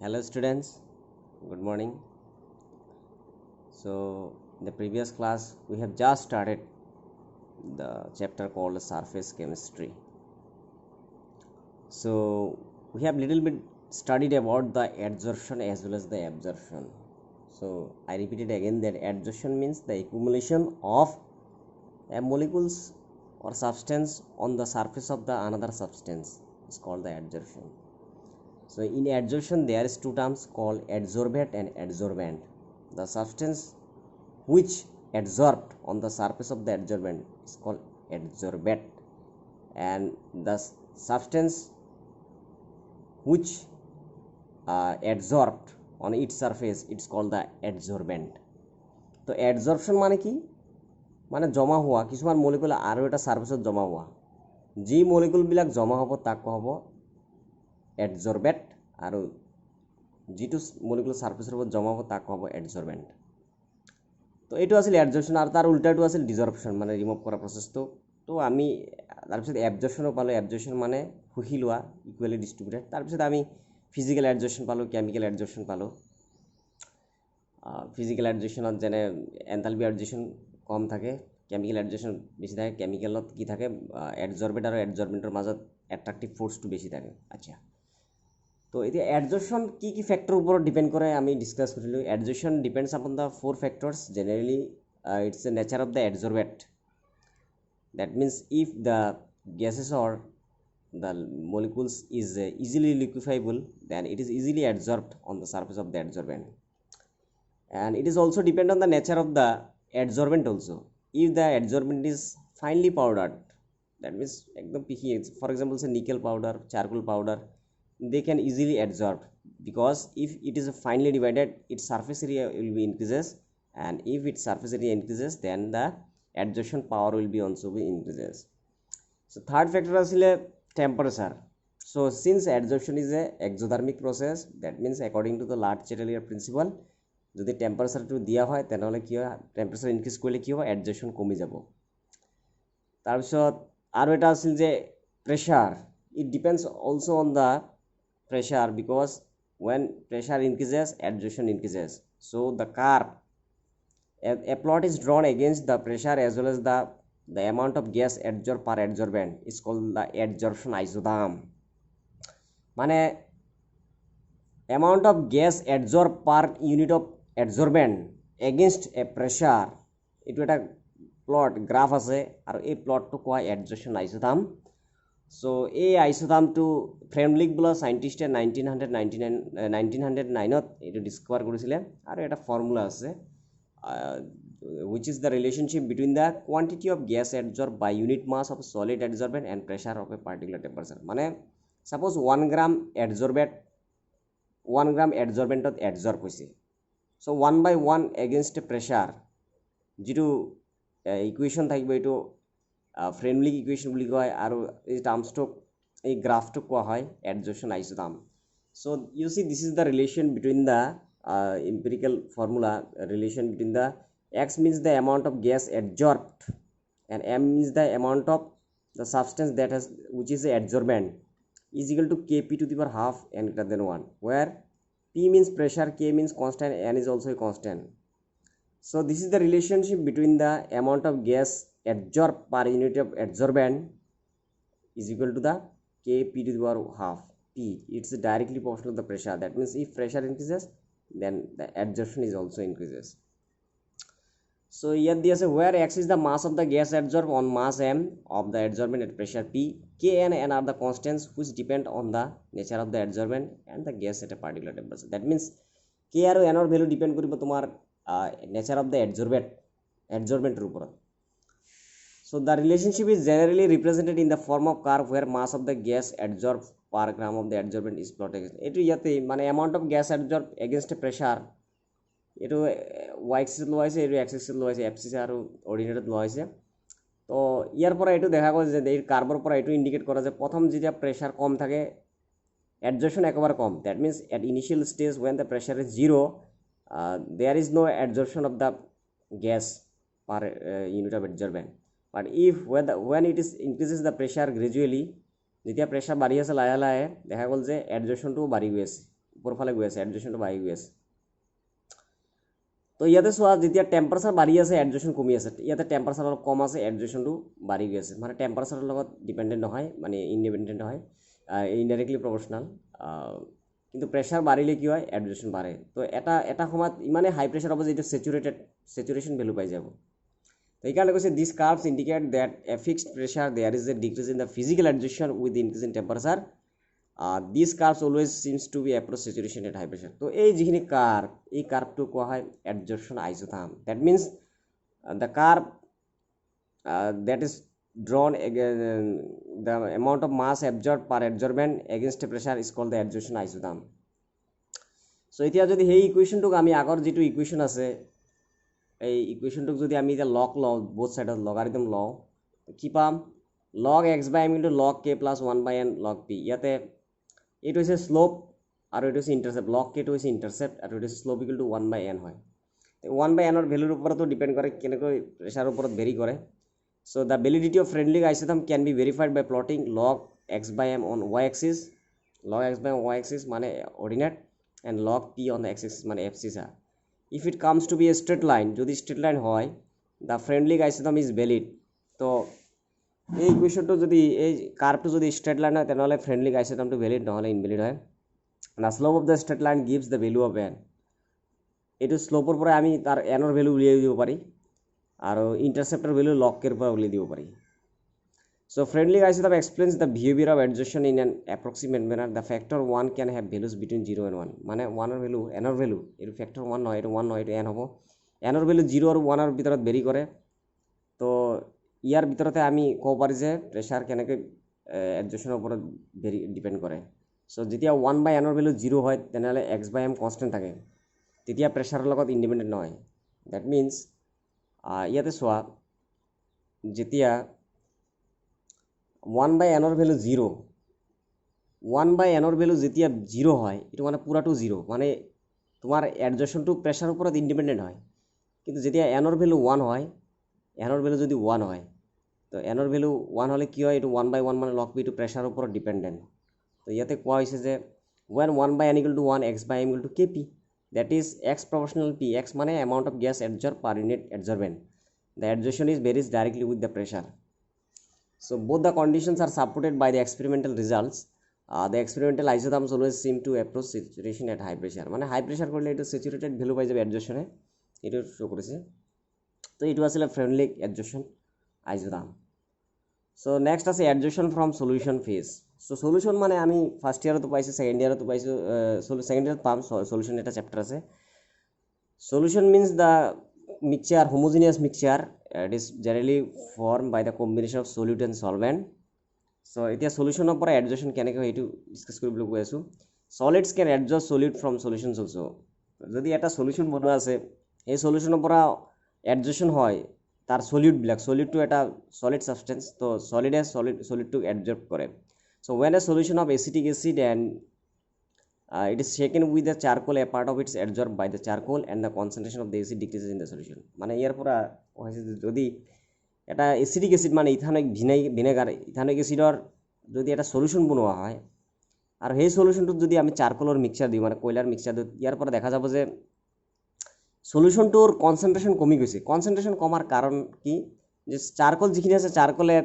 Hello students, good morning. So in the previous class we have just started the chapter called surface chemistry. So we have little bit studied about the adsorption as well as the absorption. So I repeat it again that adsorption means the accumulation of a molecules or substance on the surface of the another substance is called the adsorption. So in adsorption there is two terms called adsorbate and adsorbent. The substance which adsorbed on the surface of the adsorbent is called adsorbate, and the substance which adsorbed on its surface it's called the adsorbent. তো adsorption মানে কি, মানে জমা হোৱা কিছুমান molecule আৰু এটা সাৰফেসত জমা হোৱা যি মলিকুলবিলাক জমা হ'ব তাক কোৱা হ'ব adsorbate, আৰু যিটো মলিকুল সাৰফেসৰ ওপৰত জমা হ'ব তাক কোৱা হ'ব adsorbent. তো এইটো আছিল এডজৰ্পশ্যন আৰু তাৰ উল্টাটো আছিল ডিজৰ্পশ্যন, মানে ৰিমুভ কৰা প্ৰচেছটো. তো আমি তাৰপিছত এবজৰ্পশ্যনো পালোঁ. এবজৰ্পশ্যন মানে শুহি লোৱা, ইকুৱেলি ডিষ্ট্ৰিবিউটেড. তাৰপিছত আমি ফিজিকেল এডজৰ্পশ্যন পালোঁ, কেমিকেল এডজৰ্পশ্যন পালোঁ. ফিজিকেল এডজৰ্পশ্যনত যেনে এণ্টালপি এডজৰ্পশ্যন কম থাকে, কেমিকেল এডজৰ্পশ্যন বেছি থাকে. কেমিকেলত কি থাকে, এডজৰ্বেট আৰু এডজৰ্বেণ্টৰ মাজত এট্ৰাক্টিভ ফ'ৰ্চটো বেছি থাকে. আচ্ছা, তো এতিয়া এডজৰ্পশ্যন কি কি ফেক্টৰৰ ওপৰত ডিপেণ্ড কৰে আমি ডিছকাছ কৰিলোঁ. Adsorption depends upon the four factors. Generally it's the nature of the adsorbate. That means if the gases or the molecules is easily liquefiable, then it is easily adsorbed on the surface of the adsorbent. And it is also depend on the nature of the adsorbent also. If the adsorbent is finely powdered, that means ekdom picky, for example say nickel powder, charcoal powder, they can easily adsorb, because if it is finely divided its surface area will be increases, and if its surface area increases then the adsorption power will be also be increases. So third factor is temperature. So since adsorption is a exothermic process, that means according to the Le Chatelier principle, যদি টেম্পাৰেচাৰটো দিয়া হয় তেনেহ'লে কি হয়, temperature increase কৰিলে কি হ'ব, adsorption কমি যাব. তাৰপিছত আৰু এটা আছিল যে pressure. It depends also on the pressure, because when pressure increases adsorption increases. So the curve, a plot is drawn against the pressure as well as the amount of gas adsorbed per adsorbent is called the adsorption isoderm. মানে amount of gas adsorbed per unit of adsorbent against a pressure, এইটো এটা plot graph আছে আৰু এই প্লটটো কোৱা adsorption isoderm. So এই আইসোডামটো ফ্ৰেমলিক বোলা সাইণ্টিষ্টে 1909ত এইটো ডিস্কভাৰ কৰিছিলে, আৰু এটা ফৰ্মুলা আছে which is the relationship between the quantity of gas adsorbed by unit mass of solid adsorbent and pressure of a particular temperature. মানে suppose 1 gram adsorbentত adsorb হৈছে, so 1/1 against pressure, যিটো ইকুৱেশ্যন থাকিব এইটো ফ্ৰেমলিক equation বুলি কয়, আৰু এই টাৰ্মছটোক এই গ্ৰাফটোক কোৱা হয় adsorption isoderm. So you see this is the relation between the empirical formula, relation between the x means the amount of gas adsorbed and m means the amount of the substance that has which is the adsorbent is equal to kp to the power half n greater than 1, where p means pressure, k means constant, n is also a constant. So this is the relationship between the amount of gas adsorbed per unit of adsorbent is equal to the kp to the power half p. It's directly proportional to the pressure. That means if pressure increases then the adsorption is also increases. So here they say where x is the mass of the gas adsorbed on mass m of the adsorbent at pressure p, k and n are the constants which depend on the nature of the adsorbent and the gas at a particular temperature. That means k আৰু n ৰ value depend কৰিব তোমাৰ nature of the adsorbent উপৰত. So the relationship is generally represented in the form of curve where mass of the gas adsorbed per gram of the adsorbent is plotted. এইটো ইয়াতে মানে amount of gas adsorbed against a pressure, এইটো y axis লোৱা হৈছে, এইটো x axis লোৱা হৈছে, abscissa আৰু ordinate লোৱা হৈছে. তো ইয়াৰ পৰা এইটো দেখা গ'ল যে এই কাৰ্ভৰ পৰা এইটো ইণ্ডিকেট কৰা যে প্ৰথম যেতিয়া প্ৰেছাৰ কম থাকে adsorption একেবাৰে কম. That means at initial stage when the pressure is 0, there is no adsorption of the gas per unit of adsorbent. But if when it is increases the pressure gradually, যেতিয়া pressure বাঢ়ি আছে লাহে লাহে দেখা গ'ল যে adsorptionটো বাঢ়ি গৈ আছে, ওপৰফালে গৈ আছে, এডজেশ্যনটো বাঢ়ি গৈ আছে। তো ইয়াতে চোৱা যেতিয়া টেম্পাৰেচাৰ বাঢ়ি আছে এডজেশ্যন কমি আছে, ইয়াতে টেম্পাৰেচাৰ অলপ কম আছে এডজেশ্যনটো বাঢ়ি গৈ আছে, মানে টেম্পাৰেচাৰৰ লগত ডিপেণ্ডেণ্ট নহয়, মানে ইণ্ডিপেণ্ডেণ্ট হয়, ইনডাইৰেক্টলি প্ৰপৰ্চনেল। কিন্তু প্ৰেছাৰ বাঢ়িলে কি হয় এডজেশ্যন বাঢ়ে। তো এটা সময়ত ইমানে হাই প্ৰেছাৰ হ'ব যে এইটো চেচুৰেশ্যন ভেলু পাই যাব। তো এইকাৰণে কৈছে this curves indicate that a fixed pressure there is a decrease in the physical adsorption with increase in temperature. This curves always seems to be approach saturation at high pressure. তো এই যিখিনি curve, এই কাৰ্ভটো কোৱা হয় adsorption isotherm. That means the curve that is drawn the amount of mass absorbed per adsorbent against a pressure is called the adsorption isotherm. So এতিয়া যদি সেই ইকুৱেশ্যনটোক আমি আগৰ যিটো ইকুৱেশ্যন আছে এই ইকুৱেশ্যনটোক যদি আমি এতিয়া লগ লওঁ, বোথ ছাইডত লগাৰিদম লওঁ, কি পাম? log x by m into log k plus 1 by n log p। ইয়াতে এইটো হৈছে শ্লোপ আৰু এইটো হৈছে ইণ্টাৰচেপ্ট। log k টো হৈছে ইণ্টাৰচেপ্ট আৰু এইটো হৈছে slope equal to 1 by n হয়। 1 by n ৰ ভেলুৰ ওপৰতো ডিপেণ্ড কৰে, কেনেকৈ প্ৰেছাৰৰ ওপৰত ভেৰি কৰে। So the validity of friendly isotherm can be verified by plotting log x by m on y-axis, log x by m y-axis মানে ordinate, and log p on the x-axis মানে abscissa. If it comes to be a straight line, যদি straight line হয়, the friendly isotherm is valid. তো এই ইকুৱেশ্যনটো যদি এই কাৰ্ভটো যদি straight line হয় তেনেহ'লে friendly isothermটো valid, নহ'লে invalid হয়। The slope of the straight line gives the value of n. এইটো শ্লোপৰ পৰা আমি তাৰ n ৰ ভেলু উলিয়াই দিব পাৰি আৰু ইণ্টাৰচেপ্টৰ ভেলু লগ কেৰ পৰা উলিয়াই দিব পাৰি। So friendly isotherm explains the behavior of adsorption in an approximate manner. The factor 1 can have values between 0 and 1. মানে 1 ৰ ভেলু n ৰ ভেলু এইটো ফেক্টৰ 1 নহয়, এইটো 1 নহয়, এইটো n হ'ব। n ৰ ভেলু 0 আৰু 1 ৰ ভিতৰত ভেৰি কৰে। তো ইয়াৰ ভিতৰতে আমি ক'ব পাৰি যে প্ৰেছাৰ কেনেকৈ এডজৰ্পশ্যনৰ ওপৰত ভেৰি ডিপেণ্ড কৰে। চ' যেতিয়া 1 by n ৰ ভেলু 0 হয় তেনেহ'লে x by m কনষ্টেণ্ট থাকে, তেতিয়া প্ৰেছাৰৰ লগত ইণ্ডিপেণ্ডেণ্ট নহয়। ডেট মিনছ ইয়াতে চোৱা যেতিয়া 1 by n ৰ ভেলু 0, 1 by n ৰ ভেলু যেতিয়া 0 হয় এইটো মানে পুৰাটো 0, মানে তোমাৰ এডজৰ্পশ্যনটো প্ৰেছাৰৰ ওপৰত ইণ্ডিপেণ্ডেণ্ট হয়। কিন্তু যেতিয়া n ৰ ভেলু 1 হয়, n ৰ ভেলু যদি 1 হয়, তো n ৰ ভেলু 1 হ'লে কি হয়, এইটো 1 by 1 মানে লগ পি, এইটো প্ৰেছাৰৰ ওপৰত ডিপেণ্ডেণ্ট। তো ইয়াতে কোৱা হৈছে যে when 1 by n equal to 1, x by m equal to kp, that is x proportional p, x মানে amount of gas adsorbed per unit adsorbent. The adsorption is varies directly with the pressure. So both the conditions are supported by the experimental results. The experimental isotherms always seem to approach saturation at high pressure. মানে হাই pressure কৰিলে এইটো saturated value পাই যাব এডজৰ্পশ্যনে, এইটো শো কৰিছে। তো এইটো আছিলে Freundlich adsorption isotherm. So next আছে adsorption from solution phase. So solution মানে আমি ফাৰ্ষ্ট ইয়াৰতো পাইছোঁ, ছেকেণ্ড ইয়াৰতো পাইছোঁ, ছেকেণ্ড ইয়াৰত পাম। সলিউশ্যন এটা চেপ্টাৰ আছে। Solution means the mixture, homogeneous mixture. It is generally formed by the combination of solute and solvent. So এতিয়া সলিউশ্যনৰ পৰা এডজৰ্পশ্যন কেনেকৈ হয় এইটো ডিছকাছ কৰিবলৈ গৈ আছোঁ। সলিডছ কেন এডজৰ্ব সলিউট ফ্ৰম সলিউশ্যনছ অলছো। যদি এটা সলিউশ্যন বনোৱা আছে, এই সলিউশ্যনৰ পৰা এডজৰ্পশ্যন হয় তাৰ সলিউটবিলাক, সলিউটটো এটা সলিড সাবষ্টেন্স, তো সলিডে সলিডটোক এডজৰ্ব কৰে। So when a solution of acetic acid and it is shaken with the charcoal, a part of it is adsorbed by the charcoal and the concentration of the acid decreases in the solution. মানে ইয়াৰ পৰা হৈছে যদি এটা acidic acid মানে ethanoic vinegar, ethanoic এসিডৰ যদি এটা solution বনোৱা হয় আৰু সেই সলিউশ্যনটোত যদি আমি চাৰকোলৰ মিক্সচাৰ দিওঁ, মানে কয়লাৰ মিক্সচাৰ দিওঁ, ইয়াৰ পৰা দেখা যাব যে সলিউশ্যনটোৰ কনচেন্ট্ৰেশ্যন কমি গৈছে। কনচেন্ট্ৰেশ্যন কমাৰ কাৰণ কি, যে চাৰকোল যিখিনি আছে, চাৰকোলে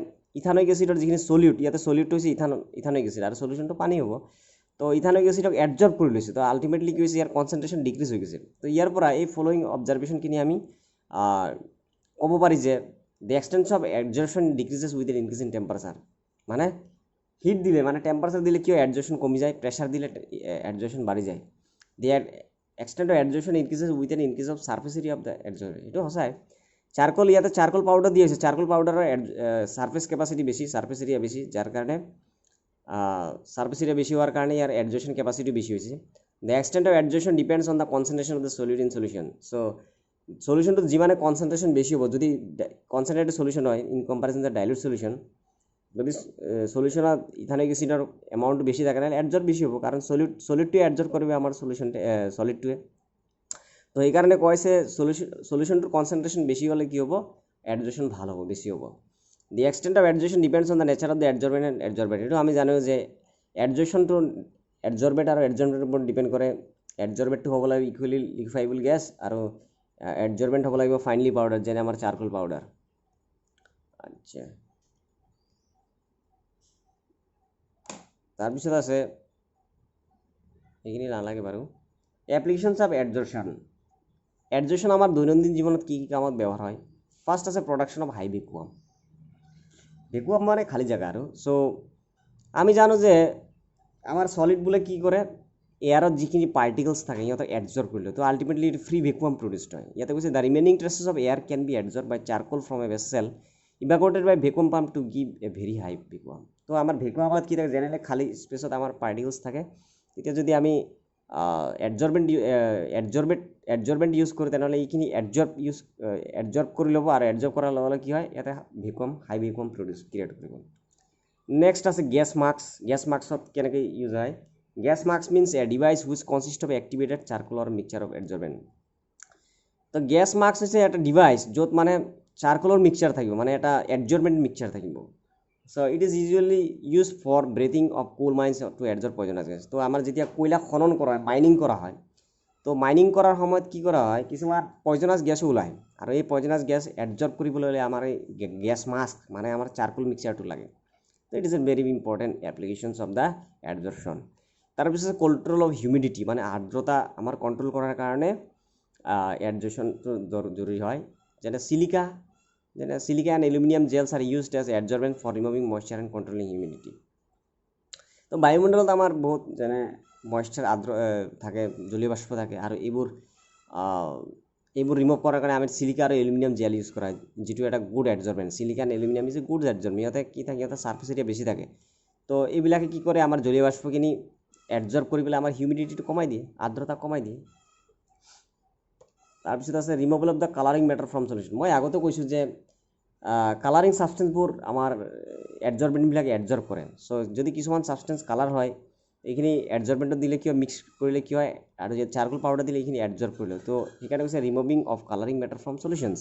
ইথানিক এসিডৰ যিখিনি সলিউট, ইয়াতে সলিউটটো হৈছে ইথানিক এসিড আৰু সলিউশ্যনটো পানী হ'ব। তো ইথানিক এসিডক এডজৰ্ব কৰি লৈছে, তো আল্টিমেটলি কি হৈছে, ইয়াৰ কনচেন্ট্ৰেশ্যন ডিক্ৰিজ হৈ গৈছে। তো ইয়াৰ পৰা এই ফলোয়িং অবজাৰভেশ্যনখিনি আমি ক'ব পাৰি যে the extent of adsorption decreases with an increase in temperature. মানে হিট দিলে, মানে টেম্পারেচার দিলে কি হয়, অ্যাডজর্পশন কমে যায়, প্রেসার দিলে অ্যাডজর্পশন বাড়ি যায়। the extent of adsorption increases with an increase of surface area of the adsorbent. এটা সঁচাই। চারকোল, ইয়াতে চারকোল পাউডার দিয়েছে, চারকোল পাউডারের সারফেস ক্যাপাসিটি বেশি, সারফেস এরিয়া বেশি, যার কারণে সারফেস এরিয়া বেশি হওয়ার কারণে ইয়ার অ্যাডজর্পশন ক্যাপাসিটি বেশি হয়েছে। the extent of adsorption depends on the concentration of the solute in solution. So সলিউশ্যনটো যিমানে কনচেন্ট্ৰেশ্যন বেছি হ'ব, যদি কনচেন্ট্ৰেটেড সলিউশ্যন হয় ইন কম্পাৰিজন দ্য ডাইলুট সলিউশ্যন, যদি সলিউশ্যনত ইথানিক এসিডৰ এমাউণ্টটো বেছি থাকে নহ'লে এডজৰ্ব বেছি হ'ব, কাৰণ সলিডটোৱে এডজৰ্ব কৰিব আমাৰ সলিডটোৱে। তো সেইকাৰণে কৈছে সলিউশ্যনটোৰ কনচেন্ট্ৰেশ্যন বেছি হ'লে কি হ'ব, এডজৰ্পশ্যন ভাল হ'ব, বেছি হ'ব। The extent of adsorption depends on the nature of the adsorbent and adsorbent. এইটো আমি জানো যে এডজৰ্পশ্যনটো এডজৰ্বেট আৰু এডজৰ্বেণ্টৰ ওপৰত ডিপেণ্ড কৰে এডজৰ্বেটটো হ'ব লাগিব ইকুৱেলি লিকুইফাইবল গেছ আৰু এডজৰ্বেণ্ট হ'ব লাগিব ফাইনলি পাউডাৰ যেনে আমাৰ চাৰকোল পাউডাৰ আচ্ছা তাৰপিছত আছে এইখিনি নালাগে বাৰু এপ্লিকেশ্যনছ অফ এডজৰ্পশ্যন আমাৰ দৈনন্দিন জীৱনত কি কি কামত ব্যৱহাৰ হয় ফাৰ্ষ্ট আছে প্ৰডাকশ্যন অফ হাই ভেকুৱাম মানে খালী জেগা আৰু চ' আমি জানো যে আমাৰ সলিডবোৰে কি কৰে এয়াৰত যিখিনি পাৰ্টিকলছ থাকে সিহঁতক এডজৰ্ব কৰি লয় তো আল্টিমেটলি ফ্ৰী ভেকুৱাম প্ৰডিউচড হয় ইয়াতে কৈছে the remaining traces of air can be adsorb by charcoal from a vessel evacuated by vacuum pump to give a very high vacuum তো আমাৰ ভেকুৱামত কি থাকে জেনেৰেলি খালী স্পেচত আমাৰ পাৰ্টিকলছ থাকে তেতিয়া যদি আমি এডজৰ্বেণ্ট ইউজ কৰোঁ তেনেহ'লে এইখিনি এডজৰ্ব কৰি ল'ব আৰু এডজৰ্ব কৰাৰ লগে লগে কি হয় ইয়াতে হাই ভেকুৱাম ক্ৰিয়েট কৰিব নেক্সট আছে গেছ মাস্কত কেনেকৈ ইউজ হয় gas mask means a device which consist of activated চাৰকোলৰ মিক্সচাৰ অফ এডজৰ্বেণ্ট তো গেছ মাস্ক হৈছে এটা ডিভাইচ য'ত মানে চাৰকোলৰ মিক্সচাৰ থাকিব মানে এটা এডজৰ্বেণ্ট মিক্সচাৰ থাকিব so' it is usually use for breathing of coal mines to adsorb poisonous gas তো আমাৰ যেতিয়া কয়লা খনন কৰা হয় মাইনিং কৰা হয় তো মাইনিং কৰাৰ সময়ত কি কৰা হয় কিছুমান পয়জনাছ গেছো ওলায় আৰু এই পয়জনাছ গেছ এডজৰ্ব কৰিবলৈ হ'লে আমাৰ এই গেছ মাস্ক মানে আমাৰ চাৰকোল মিক্সচাৰটো লাগে তো it is a very important applications of the adsorption তাৰপিছত কণ্ট্ৰল অফ হিউমিডিটি মানে আৰ্দ্ৰতা আমাৰ কণ্ট্ৰল কৰাৰ কাৰণে এডজৰ্পশ্যনটো জৰুৰী হয় যেনে silica and aluminium gels are used as adsorbent for removing moisture and controlling humidity তো বায়ুমণ্ডলত আমাৰ বহুত যেনে মইশ্চাৰ থাকে জলীয় বাষ্প থাকে আৰু এইবোৰ ৰিমুভ কৰাৰ কাৰণে আমি চিলিকা আৰু এলুমিনিয়াম জেল ইউজ কৰা হয় যিটো এটা good adsorbent silica and aluminium is a good adsorbent সিহঁতে কি থাকে সিহঁতৰ ছাৰ্ফেচ এৰিয়া বেছি থাকে তো এইবিলাকে কি কৰে আমাৰ জলীয় বাষ্পখিনি এডজৰ্ব কৰি পেলাই আমাৰ হিউমিডিটিটো কমাই দিয়ে আৰ্দ্ৰতা কমাই দিয়ে তাৰপিছত আছে removal of the colouring matter from solution মই আগতে কৈছোঁ যে কালাৰিং ছাবষ্টেঞ্চবোৰ আমাৰ এডজৰ্বেণ্টবিলাকে এডজৰ্ব কৰে চ' যদি কিছুমান ছাবষ্টেঞ্চ কালাৰ হয় এইখিনি এডজৰ্বেণ্টত দিলে কিয় মিক্স কৰিলে কি হয় আৰু যদি চাৰকোল পাউডাৰ দিলে এইখিনি এডজৰ্ব কৰি লয় তো সেইকাৰণে কৈছে removing of colouring matter from solutions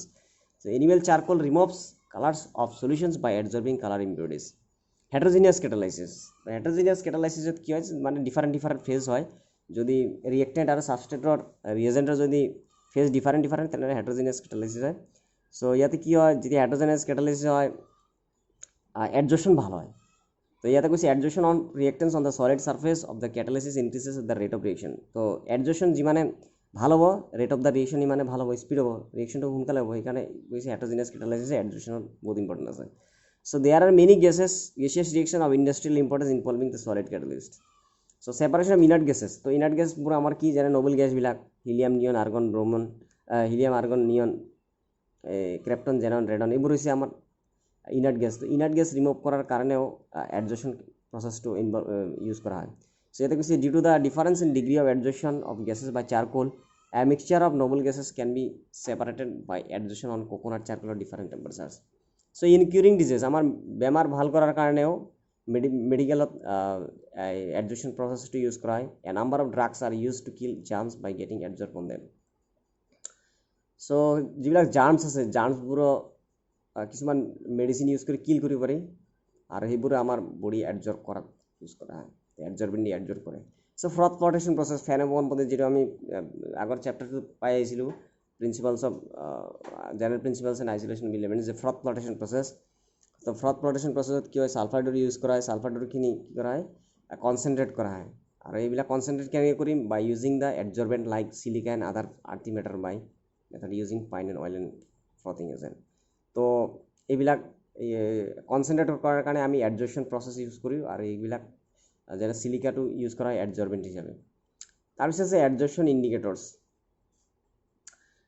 so' animal charcoal removes colours of solutions by adsorbing colour impurities heterogeneous কেটালাইচিছত কি হয় মানে ডিফাৰেণ্ট ফেজ হয় যদি ৰিয়েক্টেণ্ট আৰু ছাবষ্ট্ৰেটৰ ৰিয়েজেণ্টৰ যদি ফেজ ডিফাৰেণ্ট তেনেহ'লে হেটাৰজিনিয়াছ কেটালাইচিছ হয় চ' ইয়াতে কি হয় যেতিয়া হেটাৰজিনিয়াছ কেটালাইচিছ হয় এডজৰ্পশ্যন ভাল হয় তো ইয়াতে কৈছে adsorption on reactants on the solid surface of the catalysis increases the rate of reaction তো এডজৰ্পশ্যন যিমানে ভাল হ'ব ৰেট অফ দ্য ৰিয়েকশ্যন ইমানে ভাল হ'ব স্পীড হ'ব ৰিয়েকশ্যনটো সোনকালে হ'ব সেইকাৰণে কৈছে হেটাৰজিনিয়াছ কেটালাইচিছে এডজৰ্পশ্যনত বহুত ইম্পৰ্টেণ্ট আছে so' there are many gaseous reaction of industrial importance involving the solid catalyst so' separation of inert gases তো ইনাৰ্ট গেছবোৰ আমাৰ কি যেনে নবেল গেছবিলাক হিলিয়াম নিয়ন আৰ্গন ব্ৰমন helium argon neon krypton xenon radon এইবোৰ হৈছে আমাৰ ইনাৰ্ট গেছ তো ইনাৰ্ট গেছ ৰিমুভ কৰাৰ কাৰণেও এডজৰ্পশ্যন প্ৰচেছটো ইউজ কৰা হয় চ' ইয়াতে কৈছে due to the difference in degree of adsorption of gases by charcoal a mixture of noble gases can be separated by adsorption on coconut চাৰকোলৰ different temperatures so' in curing disease আমাৰ বেমাৰ ভাল কৰাৰ কাৰণেও মেডিকেলত এডজৰ্পশ্যন প্ৰচেছটো ইউজ কৰা হয় a number of drugs are use to kill germs by getting adsorb on them so' যিবিলাক জাৰ্মছ আছে জাৰ্মছবোৰৰ কিছুমান মেডিচিন ইউজ কৰি কিল কৰিব পাৰি আৰু সেইবোৰে আমাৰ বডি এডজৰ্ব কৰাত ইউজ কৰা হয় এডজৰ্বেণ্ট দি এডজৰ্ব কৰে চ' ফ্ৰথ ফ্লটেশ্যন প্ৰচেছ ফেনেবন পদ্ধতি যিটো আমি আগৰ চেপ্টাৰটোত পাই আহিছিলোঁ principles of general principles and isolation of elements যে ফ্ৰথ ফ্লটেশ্যন প্ৰচেছ তো ফ্ৰথ ফ্লটেশ্যন প্ৰচেছত কি হয় ছালফাৰ ডৰ ইউজ কৰা হয় ছালফাৰ ডৰখিনি কি কৰা হয় কনচেনট্ৰেট কৰা হয় আৰু এইবিলাক কনচেনট্ৰেট কেনেকৈ কৰিম by using the adsorbent like silica and other earthy matter by method using pine and oil and frothing agent তো এইবিলাক কনচেনট্ৰেট কৰাৰ কাৰণে আমি এডজৰ্পশ্যন প্ৰচেছ ইউজ কৰোঁ আৰু এইবিলাক যেনে চিলিকাটো ইউজ কৰা হয় এডজৰ্বেণ্ট হিচাপে তাৰপিছত আছে এডজৰ্পশ্যন ইণ্ডিকেটৰ্ছ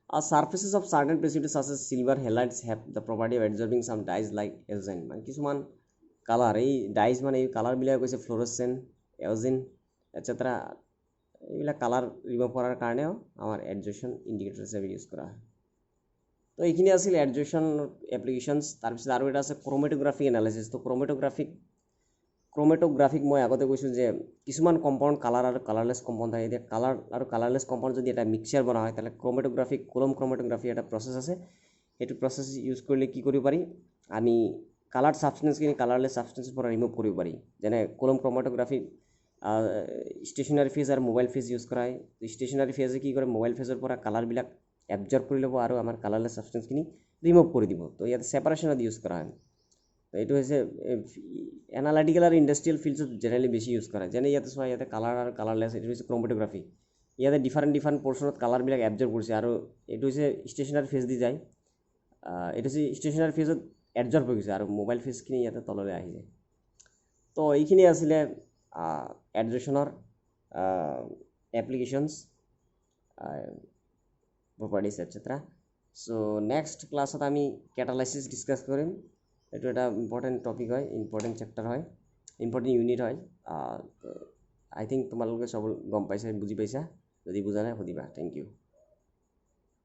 surfaces of certain precipitate such as silver halides have the property of absorbing some dyes like ozone মানে কিছুমান কালাৰ এই ডাইজ মানে এই কালাৰবিলাক কৈছে ফ্ল'ৰেচেণ্ট এওজিন এটচেট্ৰা এইবিলাক কালাৰ ৰিমুভ কৰাৰ কাৰণেও আমাৰ এডজৰ্পশ্যন ইণ্ডিকেটৰ হিচাপে ইউজ কৰা হয় তো এইখিনি আছিল এডজৰ্পশ্যন এপ্লিকেশ্যনছ তাৰপিছত আৰু এটা আছে ক্ৰমেটোগ্ৰাফিক এনালাইচিছ তো ক্ৰমেটোগ্ৰাফিক মই আগতে কৈছোঁ যে কিছুমান কম্পাউণ্ড কালাৰ আৰু কালাৰলেছ কম্পাউণ্ড থাকে এতিয়া কালাৰ আৰু কালাৰলেছ কম্পাউণ্ড যদি এটা মিক্সচাৰ বনোৱা হয় তাহলে কোলম ক্ৰমেটোগ্ৰাফি এটা প্ৰচেছ আছে সেইটো প্ৰচেছ ইউজ কৰিলে কি কৰিব পাৰি আমি কালাৰ ছাবষ্টেঞ্চখিনি কালাৰলেছ ছাবষ্টেঞ্চৰ পৰা ৰিমুভ কৰিব পাৰি যেনে কোলম ক্ৰমেটোগ্ৰাফি ষ্টেশ্যনাৰী ফেজ আৰু মোবাইল ফেজ ইউজ কৰা হয়। ষ্টেশ্যনাৰী ফেজে কি কৰে, মোবাইল ফেজৰ পৰা কালাৰবিলাক এবজৰ্ব কৰি ল'ব আৰু আমাৰ কালাৰলেছ ছাবষ্টেঞ্চখিনি ৰিমুভ কৰি দিব। তো ইয়াতে ছেপাৰেশ্যনত ইউজ কৰা হয়। তো এইটো হৈছে এনালাইটিকেল আৰু ইণ্ডাষ্ট্ৰিয়েল ফিল্ডছত জেনেৰেলি বেছি ইউজ কৰা হয়। যেনে ইয়াতে চোৱা, ইয়াতে কালাৰ আৰু কালাৰলেছ, এইটো হৈছে ক্ৰমেটোগ্ৰাফী। ইয়াতে ডিফাৰেণ্ট পৰ্চনত কালাৰবিলাক এবজৰ্ব কৰিছে আৰু এইটো হৈছে ষ্টেশ্যনাৰী ফেজ দি যায়। এইটো হৈছে ষ্টেশ্যনাৰী ফেজত এবজৰ্ব হৈ গৈছে আৰু মোবাইল ফেজখিনি ইয়াতে তললৈ আহি যায়। তো এইখিনি আছিলে এডজেশ্যনৰ এপ্লিকেশ্যনছ, প্ৰপাৰ্টিজ এটচেট্ৰা। চ' নেক্সট ক্লাছত আমি কেটালাইচিছ ডিছকাছ কৰিম। এইটো এটা ইম্পৰ্টেণ্ট টপিক হয়, ইম্পৰ্টেণ্ট চেপ্টাৰ হয়, ইম্পৰ্টেণ্ট ইউনিট হয়। আই থিংক তোমালোকে চব গম পাইছা, বুজি পাইছা। যদি বুজা নাই সুধিবা। Thank U.